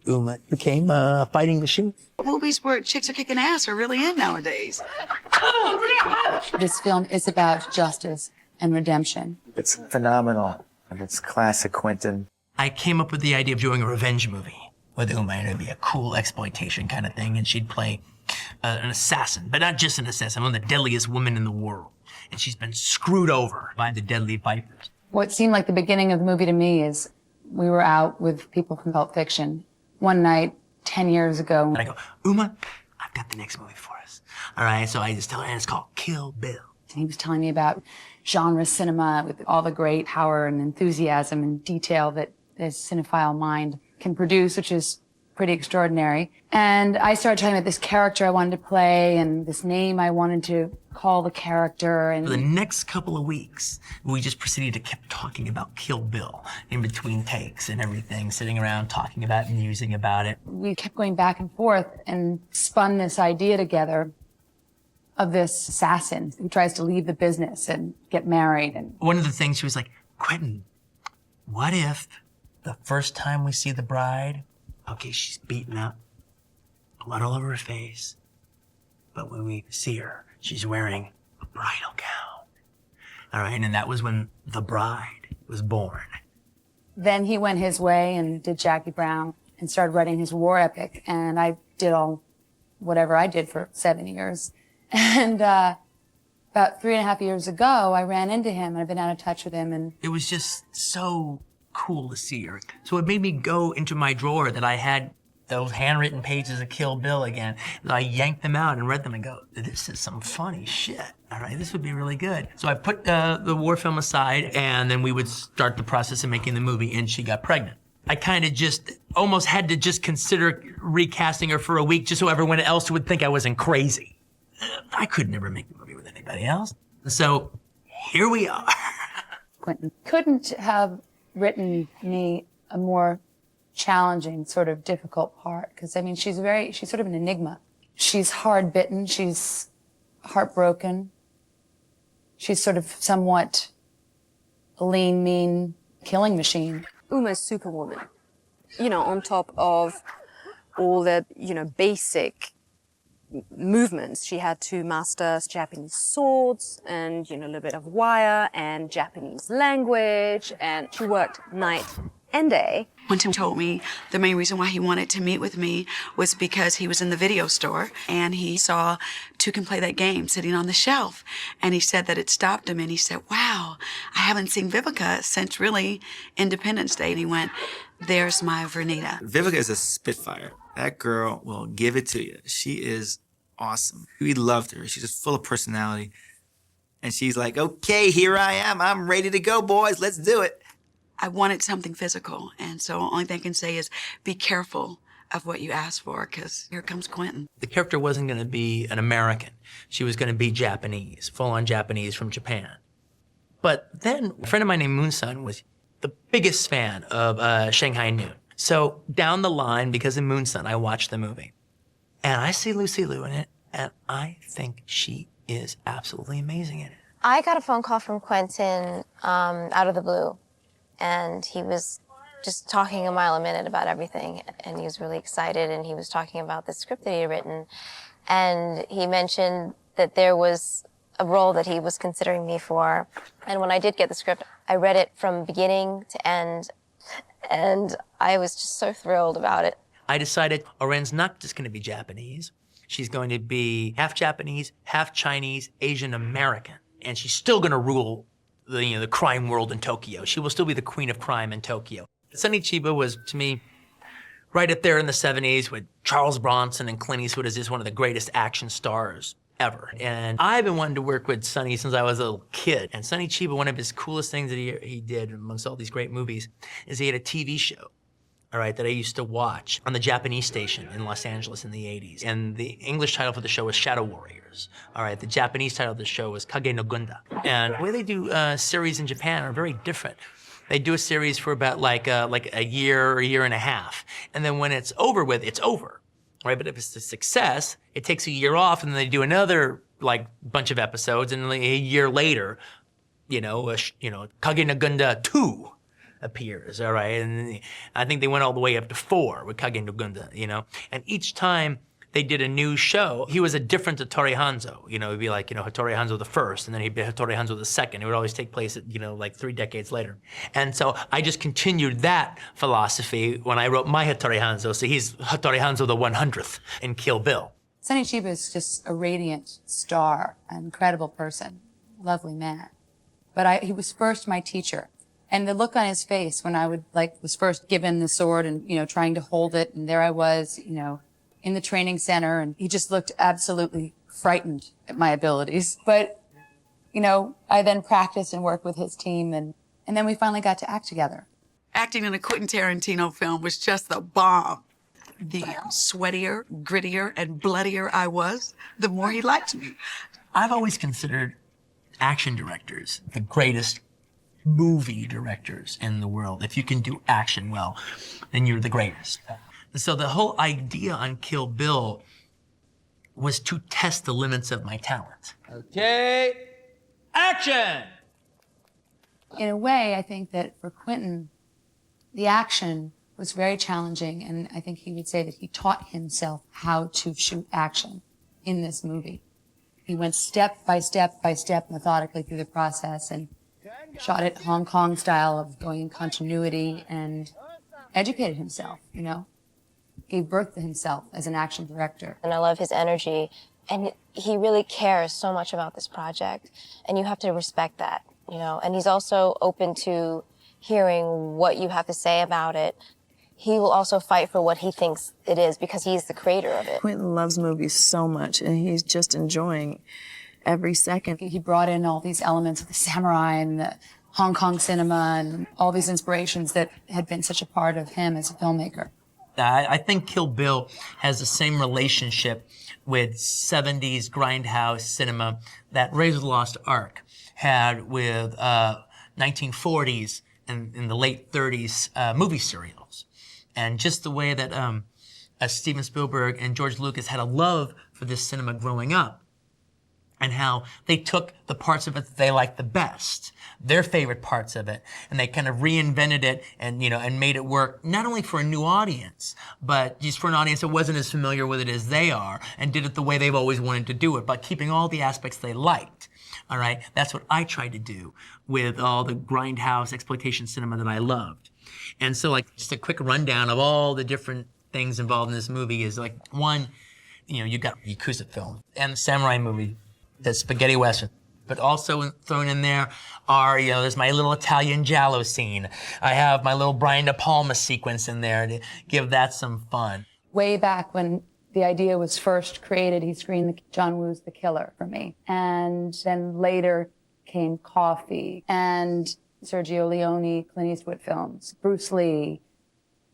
Uma became a fighting machine. Movies where chicks are kicking ass are really in nowadays. This film is about justice and redemption. It's phenomenal, and it's classic Quentin. I came up with the idea of doing a revenge movie with Uma, and it'd be a cool exploitation kind of thing, and she'd play an assassin, but not just an assassin, one of the deadliest women in the world. And she's been screwed over by the deadly vipers. What seemed like the beginning of the movie to me is we were out with people from Pulp Fiction one night 10 years ago. And I go, Uma, I've got the next movie for us. All right, so I just tell her, and it's called Kill Bill. And he was telling me about genre cinema with all the great power and enthusiasm and detail that this cinephile mind can produce, which is pretty extraordinary. And I started talking about this character I wanted to play and this name I wanted to call the character. And for the next couple of weeks, we just proceeded to keep talking about Kill Bill in between takes and everything, sitting around talking about it, musing about it. We kept going back and forth and spun this idea together of this assassin who tries to leave the business and get married. And one of the things she was like, Quentin, what if the first time we see the bride, okay, she's beaten up, blood all over her face, but when we see her, she's wearing a bridal gown. All right, and that was when The Bride was born. Then he went his way and did Jackie Brown and started writing his war epic, and I did whatever I did for 7 years. And about 3.5 years ago, I ran into him, and I've been out of touch with him. And it was just so cool to see her. So it made me go into my drawer that I had those handwritten pages of Kill Bill again. And I yanked them out and read them and go, this is some funny shit. All right, this would be really good. So I put the war film aside, and then we would start the process of making the movie, and she got pregnant. I kind of just almost had to just consider recasting her for a week just so everyone else would think I wasn't crazy. I could never make the movie with anybody else. So here we are. Quentin couldn't have written me a more challenging, sort of difficult part. Because, I mean, she's sort of an enigma. She's hard-bitten. She's heartbroken. She's sort of somewhat a lean, mean killing machine. Uma's superwoman. You know, on top of all the, basic movements. She had to master Japanese swords and, a little bit of wire and Japanese language, and she worked night and day. Quentin told me the main reason why he wanted to meet with me was because he was in the video store and he saw Two Can Play That Game sitting on the shelf. And he said that it stopped him, and he said, wow, I haven't seen Vivica since really Independence Day. And he went, there's my Vernita. Vivica is a spitfire. That girl will give it to you. She is awesome. We loved her. She's just full of personality. And she's like, okay, here I am. I'm ready to go, boys. Let's do it. I wanted something physical, and so the only thing I can say is be careful of what you ask for, because here comes Quentin. The character wasn't going to be an American. She was going to be Japanese, full-on Japanese from Japan. But then a friend of mine named Moonsun was the biggest fan of Shanghai Noon. So down the line, because of Moonsun, I watched the movie. And I see Lucy Liu in it, and I think she is absolutely amazing in it. I got a phone call from Quentin out of the blue, and he was just talking a mile a minute about everything, and he was really excited, and he was talking about the script that he had written, and he mentioned that there was a role that he was considering me for. And when I did get the script, I read it from beginning to end, and I was just so thrilled about it. I decided Oren's not just going to be Japanese. She's going to be half Japanese, half Chinese, Asian American, and she's still going to rule the crime world in Tokyo. She will still be the queen of crime in Tokyo. Sonny Chiba was, to me, right up there in the 70s with Charles Bronson and Clint Eastwood as just one of the greatest action stars ever. And I've been wanting to work with Sonny since I was a little kid. And Sonny Chiba, one of his coolest things that he did amongst all these great movies is he had a TV show, all right, that I used to watch on the Japanese station in Los Angeles in the 80s. And the English title for the show was Shadow Warriors. All right, the Japanese title of the show was Kage no Gunda. And the way they do series in Japan are very different. They do a series for about like a year or a year and a half. And then when it's over with, it's over, right? But if it's a success, it takes a year off, and then they do another bunch of episodes, and a year later, Kage no Gunda 2. appears, all right? And I think they went all the way up to 4 with Kage no Gunda, you know? And each time they did a new show, he was a different Hattori Hanzo. You know, it'd be like, you know, Hattori Hanzo the first, and then he'd be Hattori Hanzo the second. It would always take place, you know, like 3 decades later. And so I just continued that philosophy when I wrote my Hattori Hanzo. So he's Hattori Hanzo the 100th in Kill Bill. Sonny Chiba is just a radiant star, an incredible person, lovely man. But he was first my teacher. And the look on his face when I was first given the sword and, you know, trying to hold it, and there I was, you know, in the training center, and he just looked absolutely frightened at my abilities. But, you know, I then practiced and worked with his team, and then we finally got to act together. Acting in a Quentin Tarantino film was just the bomb. The sweatier, grittier, and bloodier I was, the more he liked me. I've always considered action directors the greatest movie directors in the world. If you can do action well, then you're the greatest. So the whole idea on Kill Bill was to test the limits of my talent. Okay, action! In a way, I think that for Quentin, the action was very challenging, and I think he would say that he taught himself how to shoot action in this movie. He went step by step by step methodically through the process and shot it Hong Kong style of going in continuity and educated himself, you know. Gave birth to himself as an action director. And I love his energy. And he really cares so much about this project. And you have to respect that, you know. And he's also open to hearing what you have to say about it. He will also fight for what he thinks it is because he's the creator of it. Quentin loves movies so much, and he's just enjoying every second. He brought in all these elements of the samurai and the Hong Kong cinema and all these inspirations that had been such a part of him as a filmmaker. I think Kill Bill has the same relationship with 70s grindhouse cinema that Raiders of the Lost Ark had with 1940s and in the late 30s movie serials. And just the way that Steven Spielberg and George Lucas had a love for this cinema growing up, and how they took the parts of it that they liked the best, their favorite parts of it, and they kind of reinvented it and, you know, and made it work not only for a new audience, but just for an audience that wasn't as familiar with it as they are, and did it the way they've always wanted to do it, but keeping all the aspects they liked. All right, that's what I tried to do with all the grindhouse exploitation cinema that I loved. And so, like, just a quick rundown of all the different things involved in this movie is, like, one, you know, you got Yakuza film and the samurai movie, the spaghetti western, but also thrown in there are, you know, there's my little Italian giallo scene. I have my little Brian De Palma sequence in there to give that some fun. Way back when the idea was first created, he screened John Woo's The Killer for me. And then later came Coffee and Sergio Leone, Clint Eastwood films, Bruce Lee,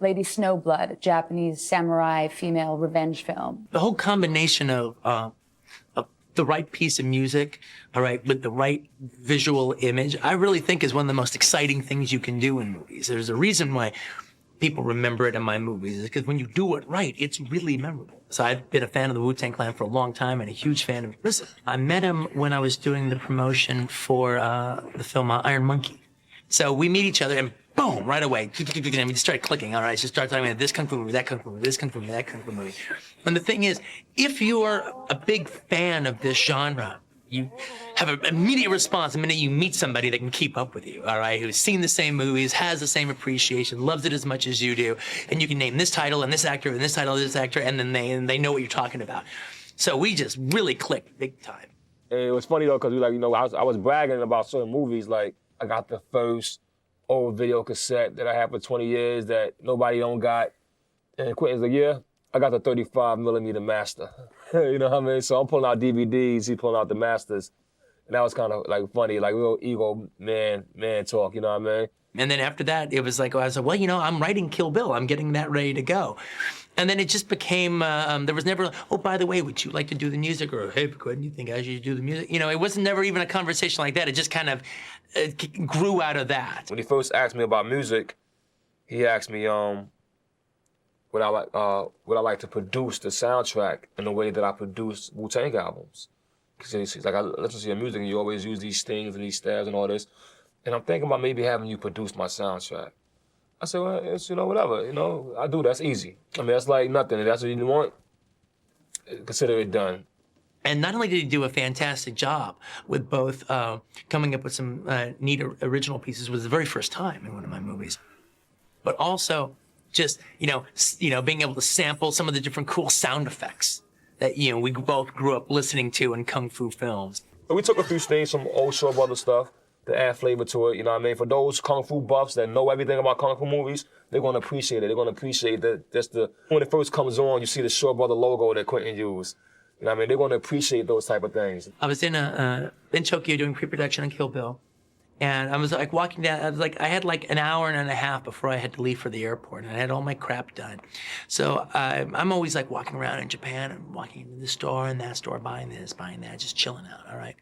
Lady Snowblood, a Japanese samurai female revenge film. The whole combination of the right piece of music, all right, with the right visual image, I really think is one of the most exciting things you can do in movies. There's a reason why people remember it in my movies, is because when you do it right, it's really memorable. So I've been a fan of the Wu-Tang Clan for a long time and a huge fan of RZA. I met him when I was doing the promotion for the film Iron Monkey. So we meet each other and boom, right away, and we just started clicking. All right, just start talking about this kung fu movie, that kung fu movie, this kung fu movie, that kung fu movie. And the thing is, if you're a big fan of this genre, you have an immediate response the minute you meet somebody that can keep up with you, all right, who's seen the same movies, has the same appreciation, loves it as much as you do, and you can name this title and this actor and this title and this actor, and then they know what you're talking about. So we just really clicked big time. And it was funny though, because I was bragging about certain movies, like I got the first old video cassette that I had for 20 years that nobody don't got. And Quentin's like, yeah, I got the 35mm master. You know what I mean? So I'm pulling out DVDs, he pulling out the masters. And that was kind of like funny, like real ego man talk, you know what I mean? And then after that, it was like, I was like, well, you know, I'm writing Kill Bill. I'm getting that ready to go. And then it just became, there was never, oh, by the way, would you like to do the music? Or, hey, Quentin, you think I should do the music? You know, it wasn't never even a conversation like that. It just kind of grew out of that. When he first asked me about music, he asked me would I like to produce the soundtrack in the way that I produce Wu-Tang albums. Because he's like, I listen to your music and you always use these stings and these stabs and all this. and I'm thinking about maybe having you produce my soundtrack. I said, well, it's, whatever, I do, that's easy. I mean, that's like nothing. If that's what you want, consider it done. And not only did he do a fantastic job with both coming up with some neat original pieces, was the very first time in one of my movies, but also just, being able to sample some of the different cool sound effects that, we both grew up listening to in Kung Fu films. But we took a few things from old Shaw Brothers stuff to add flavor to it, For those Kung Fu buffs that know everything about Kung Fu movies, they're gonna appreciate it. They're gonna appreciate that when it first comes on, you see the Shaw Brother logo that Quentin used. They're gonna appreciate those type of things. I was in Tokyo doing pre-production on Kill Bill, and I was like walking down, I had like an hour and a half before I had to leave for the airport, and I had all my crap done. So I'm always like walking around in Japan and walking into this store and that store, buying this, buying that, just chilling out, all right?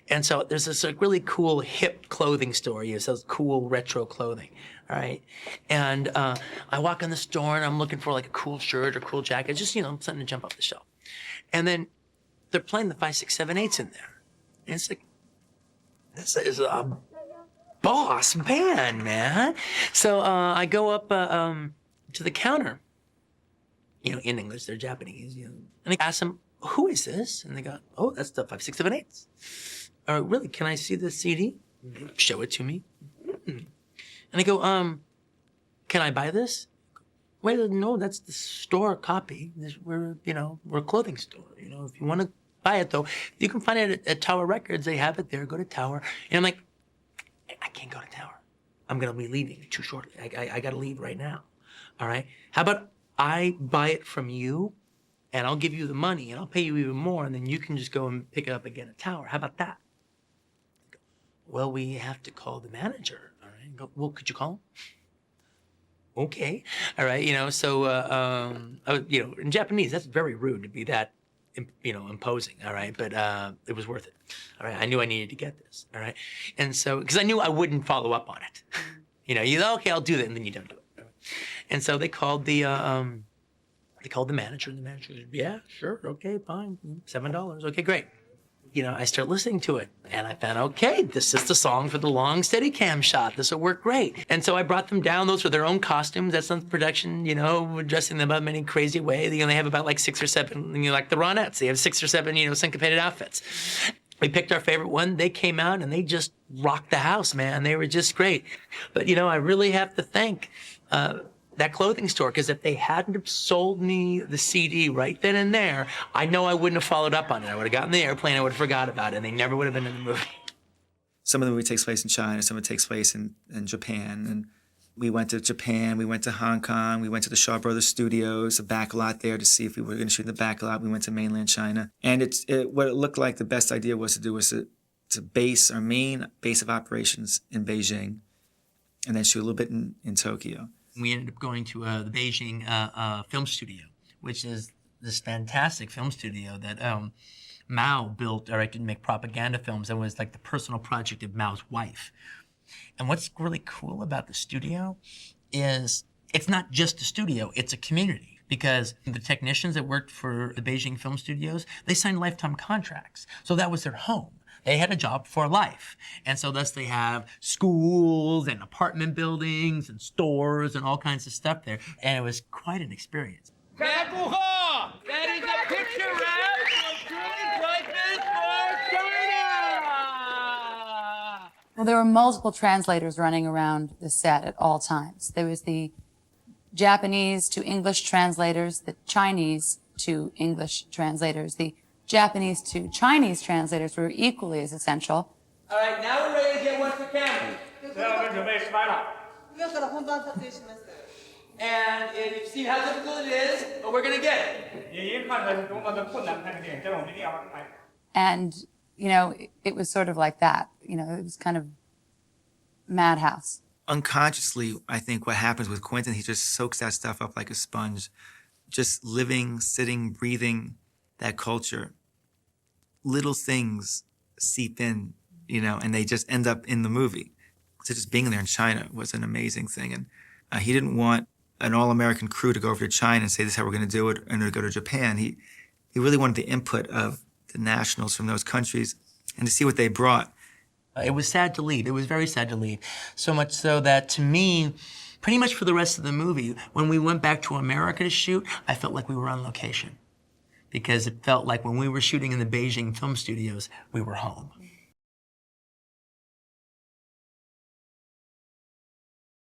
And so there's this like really cool hip clothing store, sells cool retro clothing, all right? And I walk in the store and I'm looking for like a cool shirt or cool jacket, just, something to jump off the shelf. And then they're playing the 5, 6, 7, 8s in there. And it's like, this is a boss band, man. So I go up to the counter, in English, they're Japanese, and I ask them, who is this? And they go, oh, that's the 5, 6, 7, 8s. Really, can I see the CD? Show it to me. And I go, can I buy this? Wait, no, that's the store copy. We're a clothing store. If you want to buy it, though, you can find it at Tower Records. They have it there. Go to Tower. And I'm like, I can't go to Tower. I'm going to be leaving too shortly. I got to leave right now. All right? How about I buy it from you, and I'll give you the money, and I'll pay you even more, and then you can just go and pick it up again at Tower. How about that? Go, well, we have to call the manager. All right? Go, well, could you call him? Okay. All right. So, in Japanese, that's very rude to be that, imposing. All right. But it was worth it. All right. I knew I needed to get this. All right. And so, because I knew I wouldn't follow up on it. Okay, I'll do that. And then you don't do it. All right? And so they called the manager, and the manager said, yeah, sure. Okay, fine. $7. Okay, great. I start listening to it, and I found, okay, this is the song for the long steady cam shot. This will work great. And so I brought them down. Those were their own costumes. That's not the production, dressing them up in any crazy way. They have about like 6 or 7, like the Ronettes. They have 6 or 7, syncopated outfits. We picked our favorite one. They came out, and they just rocked the house, man. They were just great. But, I really have to thank that clothing store, because if they hadn't have sold me the CD right then and there, I know I wouldn't have followed up on it. I would have gotten the airplane, I would have forgot about it, and they never would have been in the movie. Some of the movie takes place in China, some of it takes place in Japan. And we went to Japan, we went to Hong Kong, we went to the Shaw Brothers studios, a back lot there to see if we were going to shoot in the back lot. We went to mainland China. And what it looked like the best idea was to base our main base of operations in Beijing and then shoot a little bit in Tokyo. We ended up going to the Beijing film studio, which is this fantastic film studio that Mao built, directed, and make propaganda films. It was like the personal project of Mao's wife. And what's really cool about the studio is it's not just a studio, it's a community. Because the technicians that worked for the Beijing film studios, they signed lifetime contracts. So that was their home. They had a job for life. And so thus they have schools and apartment buildings and stores and all kinds of stuff there. And it was quite an experience. That is a picture wrap from Truly Priceless for China! Well, there were multiple translators running around the set at all times. There was the Japanese to English translators, the Chinese to English translators, the Japanese to Chinese translators were equally as essential. All right, now we're ready to get one for Cameron. And if you see how difficult it is, but we're going to get it. And, it was sort of like that. It was kind of madhouse. Unconsciously, I think what happens with Quentin, he just soaks that stuff up like a sponge. Just living, sitting, breathing that culture. Little things seep in, and they just end up in the movie. So just being there in China was an amazing thing. And he didn't want an all-American crew to go over to China and say, this is how we're going to do it, and to go to Japan. He really wanted the input of the nationals from those countries and to see what they brought. It was sad to leave. It was very sad to leave. So much so that, to me, pretty much for the rest of the movie, when we went back to America to shoot, I felt like we were on location. Because it felt like when we were shooting in the Beijing film studios, we were home.